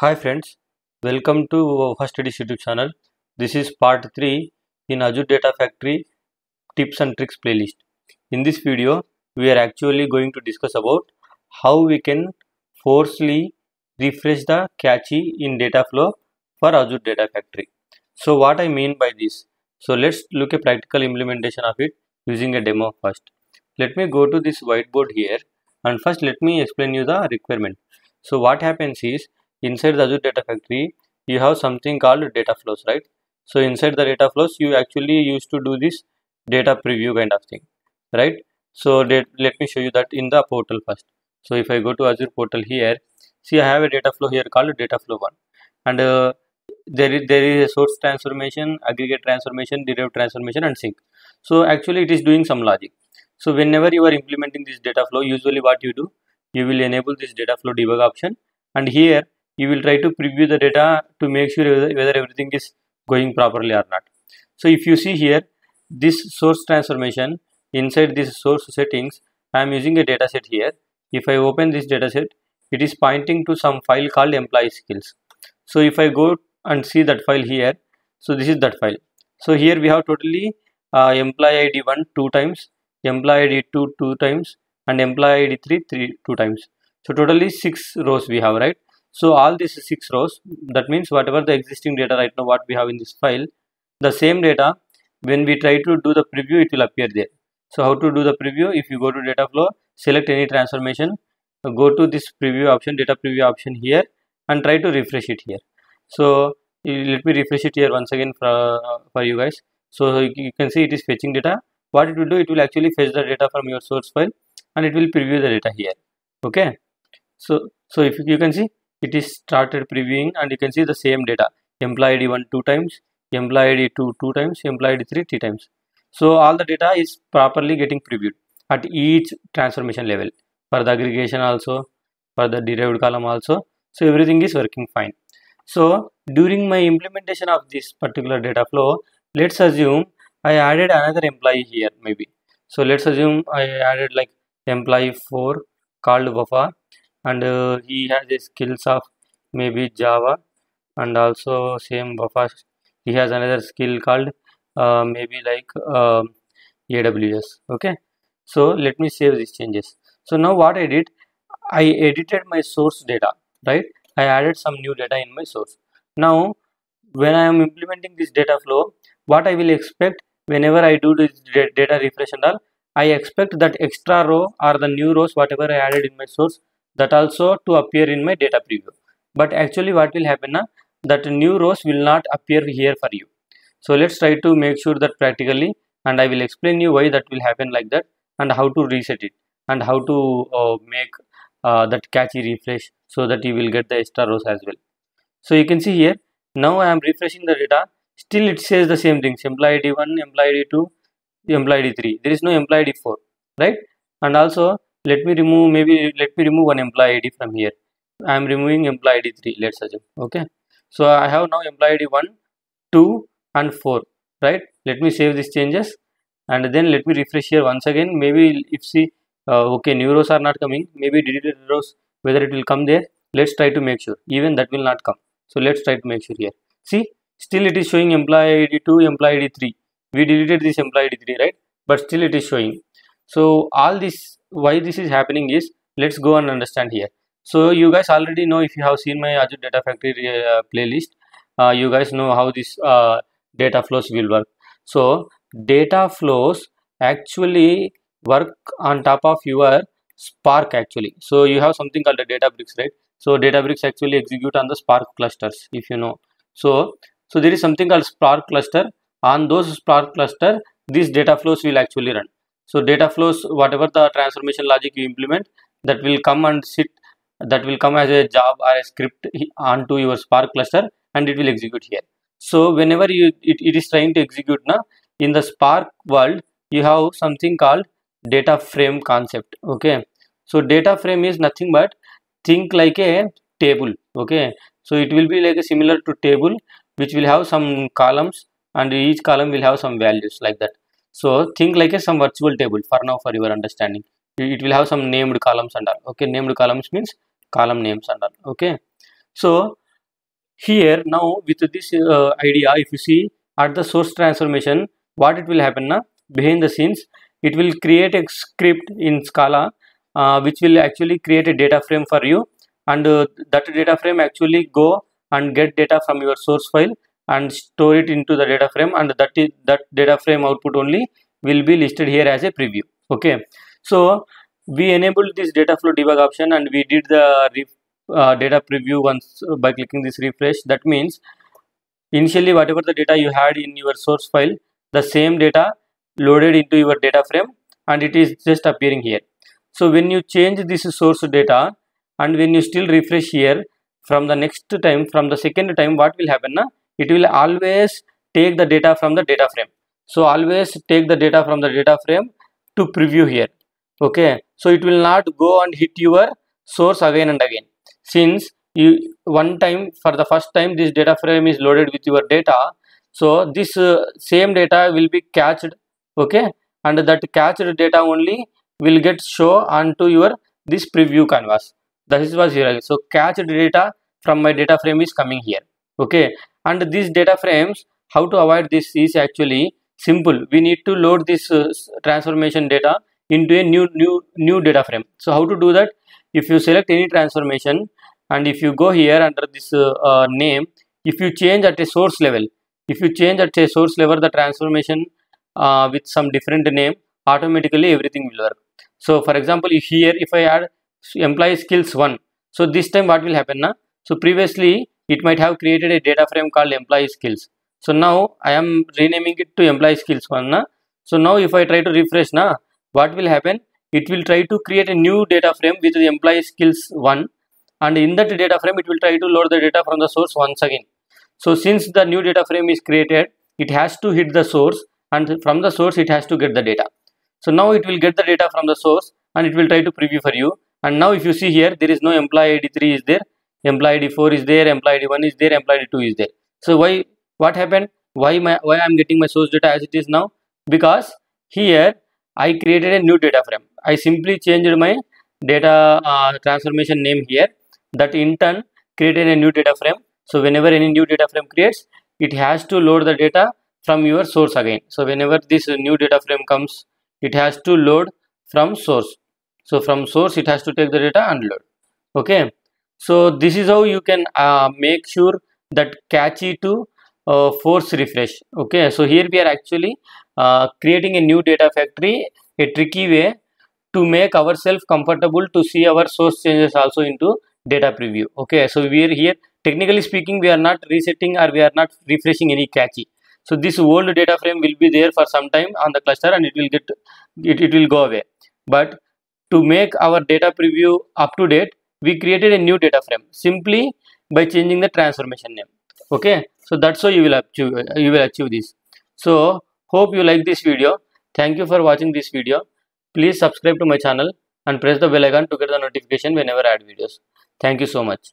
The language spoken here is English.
Hi friends, welcome to First Studies YouTube channel. This is part 3 in Azure Data Factory tips and tricks playlist. In this video, we are actually going to discuss about how we can forcefully refresh the cache in data flow for Azure Data Factory. So what I mean by this? So let's look at practical implementation of it using a demo first. Let me go to this whiteboard here and first let me explain you the requirement. So what happens is inside the Azure Data Factory, you have something called data flows, right? So inside the data flows, you actually used to do this data preview kind of thing, right? So let me show you that in the portal first. So if I go to Azure portal here, see I have a data flow here called data flow 1, and there is a source transformation, aggregate transformation, derived transformation, and sync. So actually it is doing some logic. So whenever you are implementing this data flow, usually what you do, you will enable this data flow debug option, and here you will try to preview the data to make sure whether everything is going properly or not. So if you see here, this source transformation, inside this source settings, I am using a data set here. If I open this data set, it is pointing to some file called employee skills. So if I go and see that file here, so this is that file. So here we have totally employee ID 1 2 times, employee ID 2 times, and employee ID 3 2 times. So totally 6 rows we have, right? So all these 6 rows, that means whatever the existing data right now what we have in this file, the same data, when we try to do the preview, it will appear there. So how to do the preview? If you go to data flow, select any transformation, go to this preview option, data preview option here, and try to refresh it here. So let me refresh it here once again for you guys. So you can see it is fetching data. What it will do, it will actually fetch the data from your source file and it will preview the data here. Okay. So if you can see, it is started previewing and you can see the same data. Employee ID 1 2 times, employee ID 2 times, employee ID 3 times. So all the data is properly getting previewed at each transformation level. For the aggregation also, for the derived column also. So everything is working fine. So during my implementation of this particular data flow, let's assume I added another employee here maybe. So let's assume I added like employee 4 called Wafa, and he has the skills of maybe Java, and also same Wafa, he has another skill called maybe like AWS. Okay, so let me save these changes. So now what I did, I edited my source data, right? I added some new data in my source. Now when I am implementing this data flow, what I will expect whenever I do this data refresh and all, I expect that extra row or the new rows whatever I added in my source, that also to appear in my data preview. But actually what will happen now, that new rows will not appear here for you. So let's try to make sure that practically, and I will explain you why that will happen like that, and how to reset it, and how to make that cache refresh so that you will get the extra rows as well. So you can see here, now I am refreshing the data, still it says the same things, employee ID 1, employee ID 2, employee ID 3, there is no employee ID 4, right? And also let me remove one employee ID from here. I am removing employee ID 3, let's assume. Okay, so I have now employee ID 1, 2 and 4, right? Let me save these changes and then let me refresh here once again. Maybe if see okay, new rows are not coming, maybe deleted rows, whether it will come there, let's try to make sure. Even that will not come, so let's try to make sure here. See, still it is showing employee ID 2, employee ID 3. We deleted this employee ID 3, right? But still it is showing. So all this, why this is happening is, let's go and understand here. So you guys already know, if you have seen my Azure Data Factory playlist, you guys know how this data flows will work. So data flows actually work on top of your Spark actually. So you have something called a Databricks, right? So Databricks actually execute on the Spark clusters, if you know. So there is something called Spark cluster. On those Spark cluster, these data flows will actually run. So data flows, whatever the transformation logic you implement, that will come and sit, that will come as a job or a script onto your Spark cluster, and it will execute here. So whenever it is trying to execute now, in the Spark world, you have something called data frame concept. Okay, so data frame is nothing but, think like a table. Okay, so it will be like a similar to table, which will have some columns and each column will have some values like that. So think like a some virtual table for now, for your understanding. It will have some named columns and all. Okay, named columns means column names and all. Okay, so here now with this idea, if you see at the source transformation, what it will happen now, behind the scenes it will create a script in Scala which will actually create a data frame for you, and that data frame actually go and get data from your source file and store it into the data frame, and that data frame output only will be listed here as a preview. Okay, so we enabled this data flow debug option and we did the data preview once by clicking this refresh. That means initially whatever the data you had in your source file, the same data loaded into your data frame and it is just appearing here. So when you change this source data and when you still refresh here, from the next time, from the second time, what will happen now? It will always take the data from the data frame. So always take the data from the data frame to preview here. Okay, so it will not go and hit your source again and again. Since you one time, for the first time this data frame is loaded with your data, so this same data will be cached. Okay, and that cached data only will get show onto your this preview canvas. That is was here. So cached data from my data frame is coming here. Okay, and these data frames, how to avoid this is actually simple. We need to load this transformation data into a new data frame. So how to do that? If you select any transformation and if you go here under this name, if you change at a source level, the transformation with some different name, automatically everything will work. So for example, if I add employee skills 1, so this time what will happen now? So previously it might have created a data frame called employee skills. So now I am renaming it to employee skills 1 now. So now if I try to refresh now, what will happen? It will try to create a new data frame with the employee skills 1, and in that data frame it will try to load the data from the source once again. So since the new data frame is created, it has to hit the source, and from the source it has to get the data. So now it will get the data from the source and it will try to preview for you. And now if you see here, there is no employee ID 3 is there, employee ID 4 is there, employee ID 1 is there, employee ID 2 is there. So what happened? Why I am getting my source data as it is now? Because here I created a new data frame. I simply changed my data transformation name here. That in turn created a new data frame. So whenever any new data frame creates, it has to load the data from your source again. So whenever this new data frame comes, it has to load from source. So from source it has to take the data and load. Okay, so this is how you can make sure that catchy to force refresh. Okay, so here we are actually creating a new data factory, a tricky way to make ourselves comfortable to see our source changes also into data preview. Okay, so we are here, technically speaking, we are not resetting or we are not refreshing any cache. So this old data frame will be there for some time on the cluster and it will go away. But to make our data preview up to date, we created a new data frame simply by changing the transformation name. Okay, so that's how you will achieve this. So hope you like this video. Thank you for watching this video. Please subscribe to my channel and press the bell icon to get the notification whenever I add videos. Thank you so much.